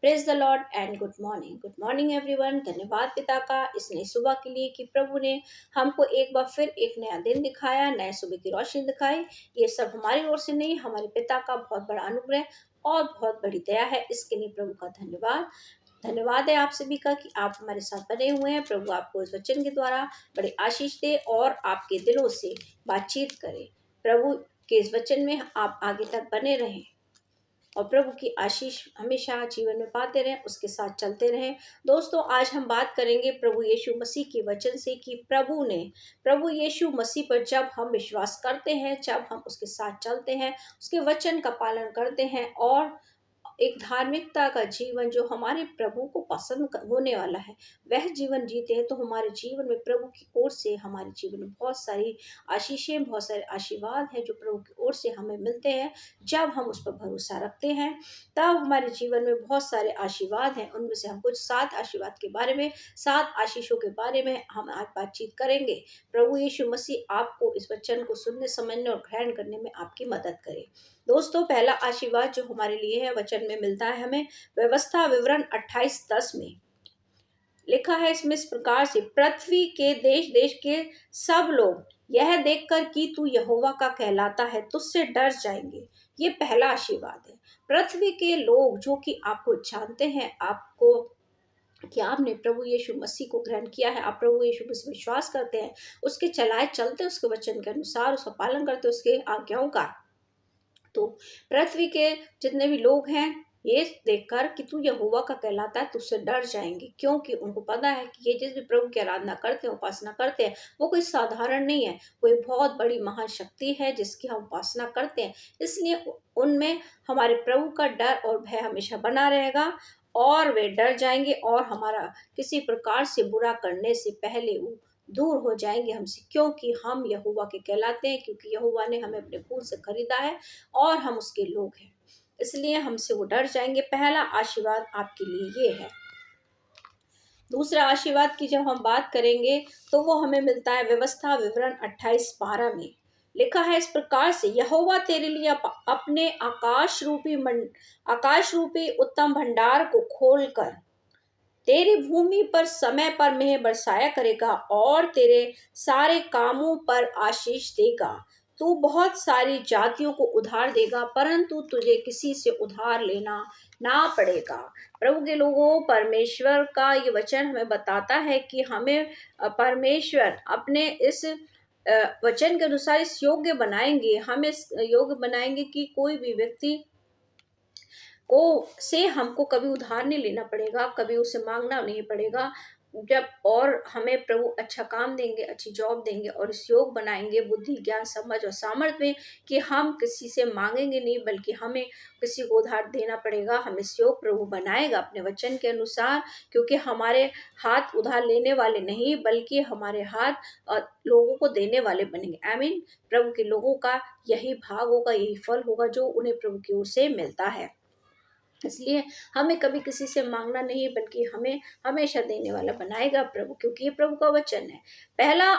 Praise the Lord and good morning everyone. धन्यवाद पिता का इस नई सुबह के लिए कि प्रभु ने हमको एक बार फिर एक नया दिन दिखाया, नए सुबह की रोशनी दिखाई। ये सब हमारी ओर से नहीं, हमारे पिता का बहुत बड़ा अनुग्रह और बहुत बड़ी दया है। इसके लिए प्रभु का धन्यवाद है आप सभी का कि आप हमारे साथ बने हुए हैं। प्रभु आपको इस वचन के द्वारा बड़ी आशीष दे और आपके दिलों से बातचीत करे। प्रभु के इस वचन में आप आगे तक बने रहें और प्रभु की आशीष हमेशा जीवन में पाते रहें, उसके साथ चलते रहें। दोस्तों, आज हम बात करेंगे प्रभु यीशु मसीह के वचन से कि प्रभु यीशु मसीह पर जब हम विश्वास करते हैं, जब हम उसके साथ चलते हैं, उसके वचन का पालन करते हैं और एक धार्मिकता का जीवन जो हमारे प्रभु को होने वाला है, वह जीवन जीते हैं, तो हमारे जीवन में प्रभु की ओर से हमारे जीवन में बहुत सारी आशीषें, बहुत सारे आशीर्वाद हैं जो प्रभु की ओर से हमें मिलते हैं। जब हम उस पर भरोसा रखते हैं, तब हमारे जीवन में बहुत सारे आशीर्वाद हैं। उनमें से हम कुछ 7 आशीर्वाद के बारे में, 7 आशीषों के बारे में हम आज बातचीत करेंगे। प्रभु यीशु मसीह आपको इस वचन को सुनने, समझने और ग्रहण करने में आपकी मदद करे। दोस्तों, पहला आशीर्वाद जो हमारे लिए है, वचन में मिलता है हमें। व्यवस्था विवरण 28:10 में लिखा है इसमें इस प्रकार से, पृथ्वी के देश देश के सब लोग यह देखकर कि तू यहोवा का कहलाता है, तुझसे डर जाएंगे। ये पहला आशीर्वाद है। पृथ्वी के लोग जो कि आपको जानते हैं, आपको कि आपने प्रभु यीशु मसीह को ग्रहण किया है, आप प्रभु यीशु मसीह विश्वास करते हैं, उसके चलाए चलते, उसके वचन के अनुसार उसका पालन करते, उसके आज्ञाओं का, तो पृथ्वी के जितने भी लोग हैं ये देखकर कि तू यहोवा का कहलाता है, तुझसे डर जाएंगे। क्योंकि उनको पता है कि ये जिस भी प्रभु की आराधना करते हैं, उपासना करते हैं, वो कोई साधारण नहीं है, वो एक बहुत बड़ी महान शक्ति है जिसकी हम उपासना करते हैं। इसलिए उनमें हमारे प्रभु का डर और भय हमेशा बना रहेगा और वे डर जाएंगे और हमारा किसी प्रकार से बुरा करने से पहले वो दूर हो जाएंगे हमसे, क्योंकि हम यहोवा के कहलाते हैं, क्योंकि यहोवा ने हमें अपने खून से खरीदा है और हम उसके लोग हैं, इसलिए हमसे वो डर जाएंगे। पहला आशीर्वाद आपके लिए ये है। दूसरा आशीर्वाद की जब हम बात करेंगे तो वो हमें मिलता है व्यवस्था विवरण 28:12 में लिखा है इस प्रकार से, यहोवा तेरे लिए अपने आकाश रूपी उत्तम भंडार को खोलकर तेरी भूमि पर समय पर मेंह बरसाया करेगा और तेरे सारे कामों पर आशीष देगा। तू बहुत सारी जातियों को उधार देगा, परंतु तुझे किसी से उधार लेना ना पड़ेगा। प्रभु के लोगों, परमेश्वर का ये वचन हमें बताता है कि हमें परमेश्वर अपने इस वचन के अनुसार इस योग्य बनाएंगे, हमें इस योग्य बनाएंगे कि कोई भी व्यक्ति को से हमको कभी उधार नहीं लेना पड़ेगा, कभी उसे मांगना नहीं पड़ेगा। जब और हमें प्रभु अच्छा काम देंगे, अच्छी जॉब देंगे और इस योग बनाएंगे बुद्धि, ज्ञान, समझ और सामर्थ्य में कि हम किसी से मांगेंगे नहीं, बल्कि हमें किसी को उधार देना पड़ेगा। हम इस योग प्रभु बनाएगा अपने वचन के अनुसार, क्योंकि हमारे हाथ उधार लेने वाले नहीं, बल्कि हमारे हाथ लोगों को देने वाले बनेंगे। आमीन। प्रभु के लोगों का यही भाग होगा, यही फल होगा जो उन्हें प्रभु की ओर से मिलता है। इसलिए हमें कभी किसी से मांगना नहीं, बल्कि हमें हमेशा देने वाला बनाएगा प्रभु, क्योंकि ये प्रभु का वचन है। पहला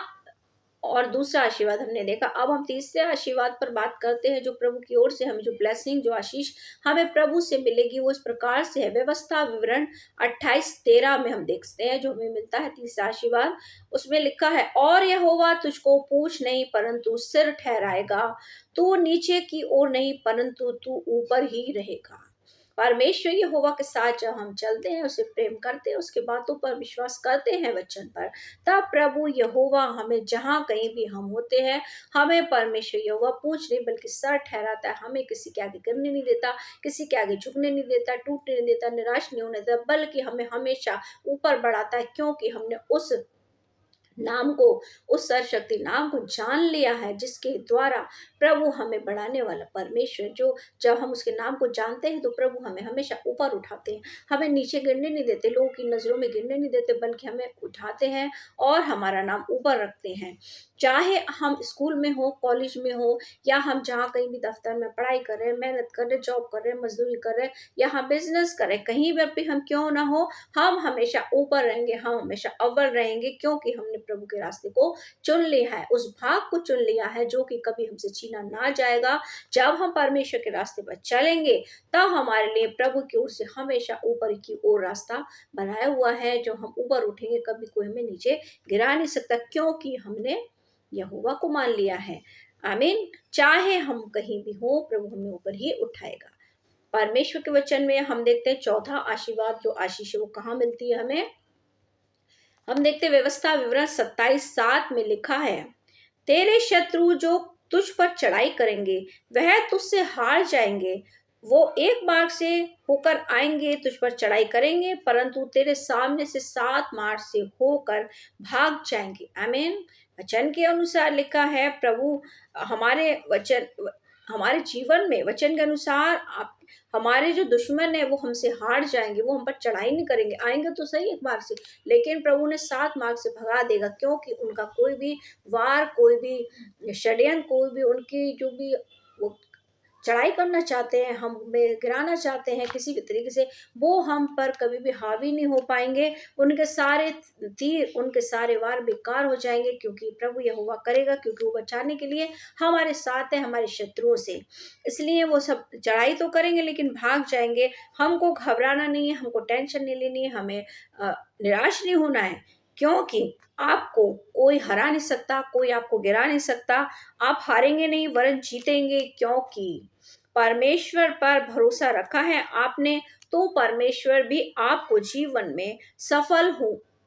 और दूसरा आशीर्वाद हमने देखा। अब हम तीसरे आशीर्वाद पर बात करते हैं, जो प्रभु की ओर से हमें जो ब्लेसिंग, जो आशीष हमें प्रभु से मिलेगी, वो इस प्रकार से है। व्यवस्था विवरण 28:13 में हम देखते हैं जो हमें मिलता है तीसरा आशीर्वाद। उसमें लिखा है, और यहोवा तुझको पूंछ नहीं परंतु सिर ठहराएगा, तू नीचे की ओर नहीं परंतु तू ऊपर ही रहेगा। परमेश्वर यहोवा के साथ जब हम चलते हैं, उसे प्रेम करते हैं, उसके बातों पर विश्वास करते हैं, वचन पर, तब प्रभु यहोवा हमें जहाँ कहीं भी हम होते हैं, हमें परमेश्वर यहोवा पूंछ नहीं बल्कि सर ठहराता है। हमें किसी के आगे गिरने नहीं देता, किसी के आगे झुकने नहीं देता, टूटने नहीं देता, निराश नहीं होने देता, बल्कि हमें हमेशा ऊपर बढ़ाता है, क्योंकि हमने उस नाम को, उस सर्वशक्ति नाम को जान लिया है, जिसके द्वारा प्रभु हमें बढ़ाने वाला परमेश्वर, जो जब हम उसके नाम को जानते हैं तो प्रभु हमें हमेशा ऊपर उठाते हैं, हमें नीचे गिरने नहीं देते, लोगों की नजरों में गिरने नहीं देते, बल्कि हमें उठाते हैं और हमारा नाम ऊपर रखते हैं। चाहे हम स्कूल में हो, कॉलेज में हो, या हम जहाँ कहीं भी दफ्तर में पढ़ाई कर रहे हैं, मेहनत कर रहे हैं, जॉब कर रहे हैं, मजदूरी कर रहे हैं, या हम बिजनेस कर रहे हैं, कहीं पर भी हम क्यों ना हो, हम हमेशा ऊपर रहेंगे, हम हमेशा अव्वल रहेंगे, क्योंकि हमने प्रभु के रास्ते को चुन लिया है, उस भाग को चुन लिया है जो कि कभी हमसे छीना ना जाएगा। जब हम परमेश्वर के रास्ते पर चलेंगे, तब हमारे लिए प्रभु की ओर से हमेशा ऊपर की ओर रास्ता बनाया हुआ है, जो हम ऊपर उठेंगे, कभी कोई हमें नीचे गिरा नहीं सकता, क्योंकि हमने यहोवा को मान लिया है। आमीन। चाहे हम कहीं भी हो, प्रभु हमें ऊपर ही उठाएगा। परमेश्वर के वचन में हम देखते हैं चौथा आशीर्वाद, जो आशीष है वो कहाँ मिलती है हमें। हम देखते हैं व्यवस्था विवरण 27:7 में लिखा है, तेरे शत्रु जो तुझ पर चढ़ाई करेंगे वह तुझसे हार जाएंगे। वो एक मार्ग से होकर आएंगे, तुझ पर चढ़ाई करेंगे, परंतु तेरे सामने से 7 मार्ग से होकर भाग जाएंगे। आमीन। वचन के अनुसार लिखा है, प्रभु हमारे वचन हमारे जीवन में वचन के अनुसार आप हमारे जो दुश्मन है वो हमसे हार जाएंगे, वो हम पर चढ़ाई नहीं करेंगे। आएंगे तो सही एक मार्ग से, लेकिन प्रभु ने 7 मार्ग से भगा देगा, क्योंकि उनका कोई भी वार, कोई भी षड्यंत्र, कोई भी उनकी जो भी वो चढ़ाई करना चाहते हैं, हमें गिराना चाहते हैं किसी भी तरीके से, वो हम पर कभी भी हावी नहीं हो पाएंगे। उनके सारे तीर, उनके सारे वार बेकार हो जाएंगे, क्योंकि प्रभु यहोवा करेगा, क्योंकि वो बचाने के लिए हमारे साथ है, हमारे शत्रुओं से। इसलिए वो सब चढ़ाई तो करेंगे लेकिन भाग जाएंगे। हमको घबराना नहीं है, हमको टेंशन नहीं लेनी है, हमें निराश नहीं होना है, क्योंकि आपको कोई हरा नहीं सकता, कोई आपको गिरा नहीं सकता। आप हारेंगे नहीं वरन जीतेंगे, क्योंकि परमेश्वर पर भरोसा रखा है आपने, तो परमेश्वर भी आपको जीवन में सफल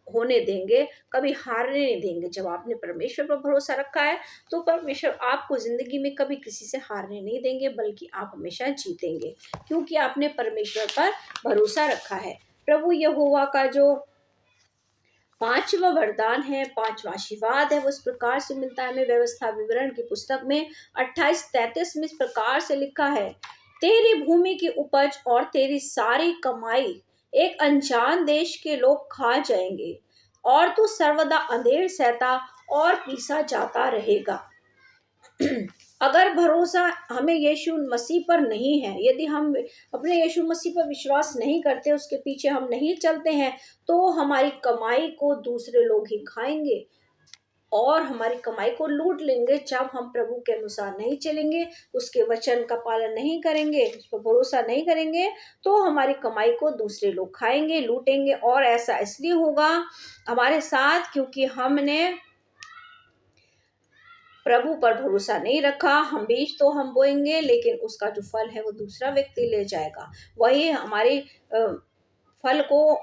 होने देंगे, कभी हारने नहीं देंगे। जब आपने परमेश्वर पर भरोसा रखा है, तो परमेश्वर आपको जिंदगी में कभी किसी से हारने नहीं देंगे, बल्कि आप हमेशा जीतेंगे, क्योंकि आपने परमेश्वर पर भरोसा रखा है। प्रभु यहोवा का जो 5वां वरदान है, 5वां आशीर्वाद है, वो इस प्रकार से मिलता है हमें व्यवस्था विवरण की पुस्तक में 28:33 में इस प्रकार से लिखा है, तेरी भूमि की उपज और तेरी सारी कमाई एक अनजान देश के लोग खा जाएंगे, और तू सर्वदा अंधेर सहता और पीसा जाता रहेगा। अगर भरोसा हमें यीशु मसीह पर नहीं है, यदि हम अपने यीशु मसीह पर विश्वास नहीं करते, उसके पीछे हम नहीं चलते हैं, तो हमारी कमाई को दूसरे लोग ही खाएंगे और हमारी कमाई को लूट लेंगे। जब हम प्रभु के अनुसार नहीं चलेंगे, उसके वचन का पालन नहीं करेंगे, उस पर भरोसा नहीं करेंगे, तो हमारी कमाई को दूसरे लोग खाएंगे, लूटेंगे। और ऐसा इसलिए होगा हमारे साथ, क्योंकि हमने प्रभु पर भरोसा नहीं रखा। हम बीज तो हम बोएंगे, लेकिन उसका जो फल है वो दूसरा व्यक्ति ले जाएगा, वही हमारे फल को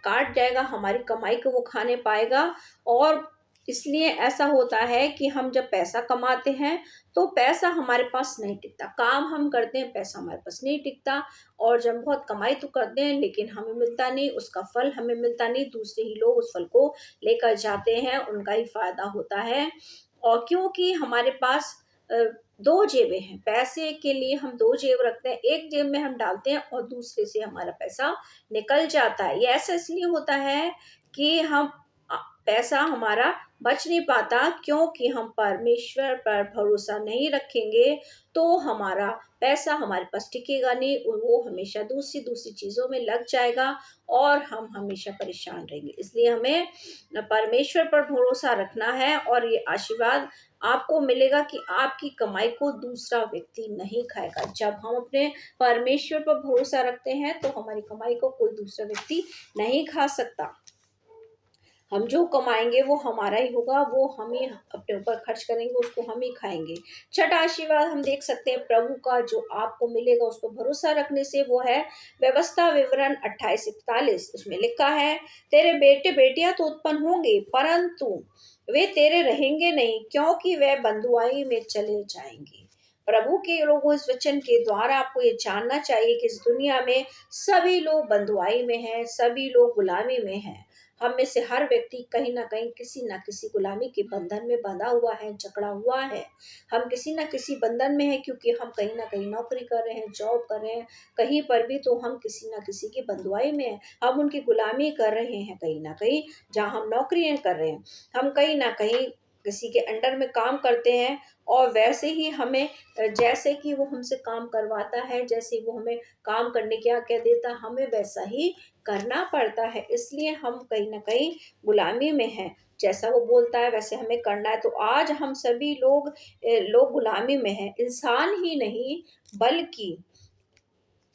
काट जाएगा, हमारी कमाई को वो खाने पाएगा। और इसलिए ऐसा होता है कि हम जब पैसा कमाते हैं, तो पैसा हमारे पास नहीं टिकता। काम हम करते हैं, पैसा हमारे पास नहीं टिकता, और जब बहुत कमाई तो करते हैं, लेकिन हमें मिलता नहीं, उसका फल हमें मिलता नहीं, दूसरे ही लोग उस फल को लेकर जाते हैं, उनका ही फायदा होता है। और क्योंकि हमारे पास दो जेबें हैं, पैसे के लिए हम दो जेब रखते हैं, एक जेब में हम डालते हैं और दूसरे से हमारा पैसा निकल जाता है। ये ऐसा इसलिए होता है कि पैसा हमारा बच नहीं पाता, क्योंकि हम परमेश्वर पर भरोसा नहीं रखेंगे, तो हमारा पैसा हमारे पास टिकेगा नहीं, और वो हमेशा दूसरी दूसरी चीज़ों में लग जाएगा, और हम हमेशा परेशान रहेंगे। इसलिए हमें परमेश्वर पर भरोसा रखना है, और ये आशीर्वाद आपको मिलेगा कि आपकी कमाई को दूसरा व्यक्ति नहीं खाएगा। जब हम अपने परमेश्वर पर भरोसा रखते हैं, तो हमारी कमाई को कोई दूसरा व्यक्ति नहीं खा सकता। हम जो कमाएंगे वो हमारा ही होगा, वो हम ही अपने ऊपर खर्च करेंगे, उसको हम ही खाएंगे। छठा आशीर्वाद हम देख सकते हैं प्रभु का, जो आपको मिलेगा उस पर भरोसा रखने से, वो है व्यवस्था विवरण 28:41। उसमें लिखा है, तेरे बेटे बेटियां तो उत्पन्न होंगे, परंतु वे तेरे रहेंगे नहीं, क्योंकि वे बंधुआई में चले जाएंगे। प्रभु के लोगों, इस वचन के द्वारा आपको ये जानना चाहिए कि इस दुनिया में सभी लोग बंधुआई में हैं, सभी लोग गुलामी में हैं। हम में से हर व्यक्ति कहीं ना किसी गुलामी के बंधन में बंधा हुआ है, जकड़ा हुआ है। हम किसी ना किसी बंधन में है, क्योंकि हम कहीं ना कहीं नौकरी कर रहे हैं, जॉब कर रहे हैं, कहीं पर भी तो हम किसी ना किसी की बंधुआई में हैं। हम उनकी गुलामी कर रहे हैं, कहीं ना कहीं जहाँ हम नौकरियां कर रहे हैं, हम कहीं ना कहीं किसी के अंडर में काम करते हैं और वैसे ही हमें जैसे कि वो हमसे काम करवाता है, जैसे वो हमें काम करने की आज्ञा देता, हमें वैसा ही करना पड़ता है। इसलिए हम कहीं न कहीं गुलामी में हैं। जैसा वो बोलता है वैसे हमें करना है। तो आज हम सभी लोग गुलामी में हैं। इंसान ही नहीं बल्कि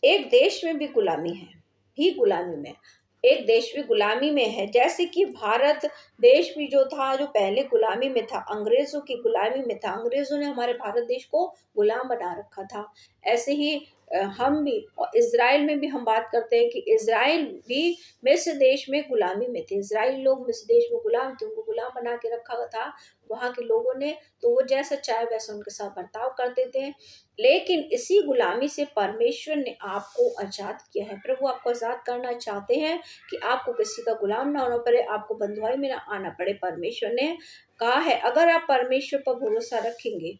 एक देश में भी गुलामी है, ही गुलामी में। एक देश भी गुलामी में है, जैसे कि भारत देश भी जो था, जो पहले गुलामी में था, अंग्रेज़ों की गुलामी में था। अंग्रेज़ों ने हमारे भारत देश को गुलाम बना रखा था। ऐसे ही हम भी और इज़राइल में भी हम बात करते हैं कि इज़राइल भी मिस्र देश में गुलामी में थे। इज़राइल लोग मिस्र देश में गुलाम थे, उनको गुलाम बना के रखा था वहाँ के लोगों ने, तो वो जैसा चाहे वैसा उनके साथ बर्ताव करते थे। लेकिन इसी गुलामी से परमेश्वर ने आपको आज़ाद किया है। प्रभु आपको आज़ाद करना चाहते हैं कि आपको किसी का गुलाम ना होना पड़े, आपको बंधुआई में ना आना पड़े। परमेश्वर ने कहा है अगर आप परमेश्वर पर भरोसा रखेंगे,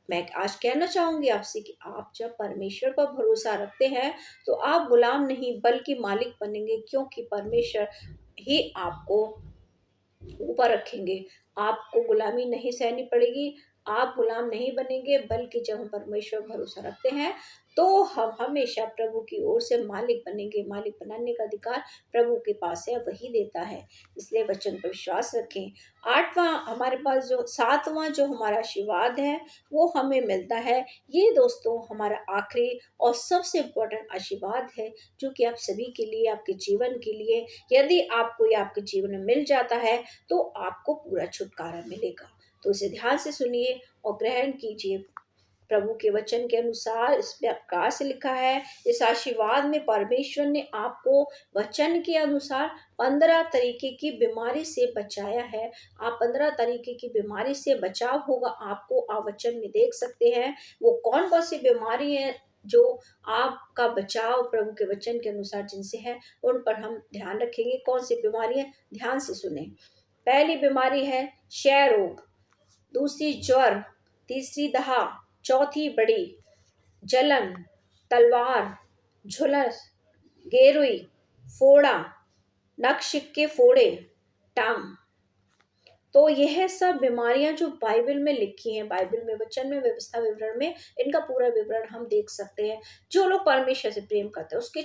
मैं आज कहना चाहूँगी आपसे कि आप जब परमेश्वर पर भरोसा रखते हैं, तो आप गुलाम नहीं बल्कि मालिक बनेंगे, क्योंकि परमेश्वर ही आपको ऊपर रखेंगे। आपको गुलामी नहीं सहनी पड़ेगी, आप गुलाम नहीं बनेंगे, बल्कि जब हम परमेश्वर पर भरोसा रखते हैं, तो हम हमेशा प्रभु की ओर से मालिक बनेंगे। मालिक बनाने का अधिकार प्रभु के पास है, वही देता है। इसलिए वचन पर विश्वास रखें। 8वाँ हमारे पास जो 7वाँ जो हमारा आशीर्वाद है, वो हमें मिलता है। ये दोस्तों हमारा आखिरी और सबसे इम्पोर्टेंट आशीर्वाद है, जो कि आप सभी के लिए, आपके जीवन के लिए, यदि आपको ये आपके जीवन में मिल जाता है, तो आपको पूरा छुटकारा मिलेगा। तो इसे ध्यान से सुनिए और ग्रहण कीजिए। प्रभु के वचन के अनुसार इस प्रकार से लिखा है, इस आशीर्वाद में परमेश्वर ने आपको वचन के अनुसार 15 तरीके की बीमारी से बचाया है। आप 15 तरीके की बीमारी से बचाव होगा आपको, आप वचन में देख सकते हैं। वो कौन-कौन सी बीमारी है जो आपका बचाव प्रभु के वचन के अनुसार जिनसे है, उन पर हम ध्यान रखेंगे। कौन सी बीमारी है? ध्यान से सुनें। पहली बीमारी है क्षय रोग, दूसरी ज्वर, तीसरी दहा, चौथी बड़ी, जलन, तलवार, झुलस, गेरुई, फोड़ा, नख के फोड़े, टांग। तो यह सब बीमारियां जो बाइबल में लिखी हैं, बाइबल में वचन में व्यवस्था विवरण में इनका पूरा विवरण हम देख सकते हैं। जो लोग परमेश्वर से प्रेम करते हैं उसके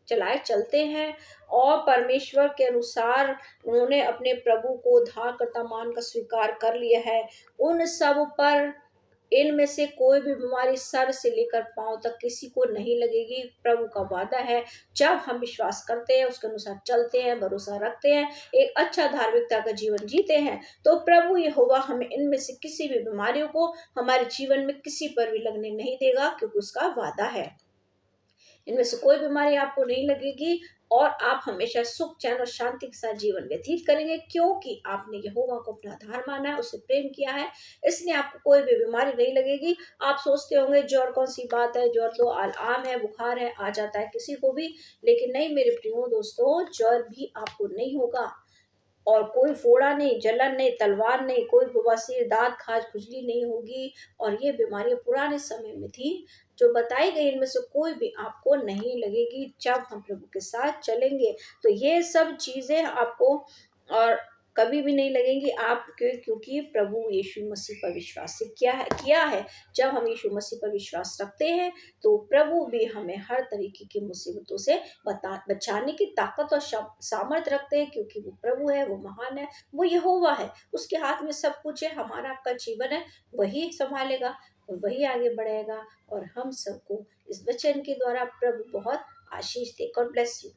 चलाए चलते हैं और परमेश्वर के अनुसार उन्होंने अपने प्रभु को उद्धारकर्ता मानकर स्वीकार कर लिया है, उन सब पर इनमें से कोई भी बीमारी सर से लेकर पांव तक किसी को नहीं लगेगी। प्रभु का वादा है, जब हम विश्वास करते हैं, उसके अनुसार चलते हैं, भरोसा रखते हैं, एक अच्छा धार्मिकता का जीवन जीते हैं, तो प्रभु यहोवा हमें इनमें से किसी भी बीमारियों को हमारे जीवन में किसी पर भी लगने नहीं देगा, क्योंकि उसका वादा है। इनमें से कोई बीमारी आपको नहीं लगेगी और आप हमेशा सुख, चैन और शांति के साथ जीवन व्यतीत करेंगे, क्योंकि आपने यहोवा को अपना आधार माना है, उससे प्रेम किया है। इसलिए आपको कोई भी बीमारी नहीं लगेगी। आप सोचते होंगे ज्वर कौन सी बात है, ज्वर तो आम है, बुखार है, आ जाता है किसी को भी। लेकिन नहीं मेरे प्रियो दोस्तों, ज्वर भी आपको नहीं होगा और कोई फोड़ा नहीं, जलन नहीं, तलवार नहीं, कोई बवासीर, दाँत खाज, खुजली नहीं होगी। और ये बीमारियाँ पुराने समय में थी, जो बताई गई इनमें से कोई भी आपको नहीं लगेगी जब हम प्रभु के साथ चलेंगे। तो ये सब चीज़ें आपको और कभी भी नहीं लगेंगी आपके, क्योंकि प्रभु यीशु मसीह पर विश्वास से किया है। जब हम यीशु मसीह पर विश्वास रखते हैं, तो प्रभु भी हमें हर तरीके की मुसीबतों से बचाने की ताकत और सामर्थ रखते हैं, क्योंकि वो प्रभु है, वो महान है, वो यहोवा है। उसके हाथ में सब कुछ है, हमारा आपका जीवन है, वही सँभालेगा और वही आगे बढ़ाएगा और हम सबको इस वचन के द्वारा प्रभु बहुत आशीष दे। God bless you.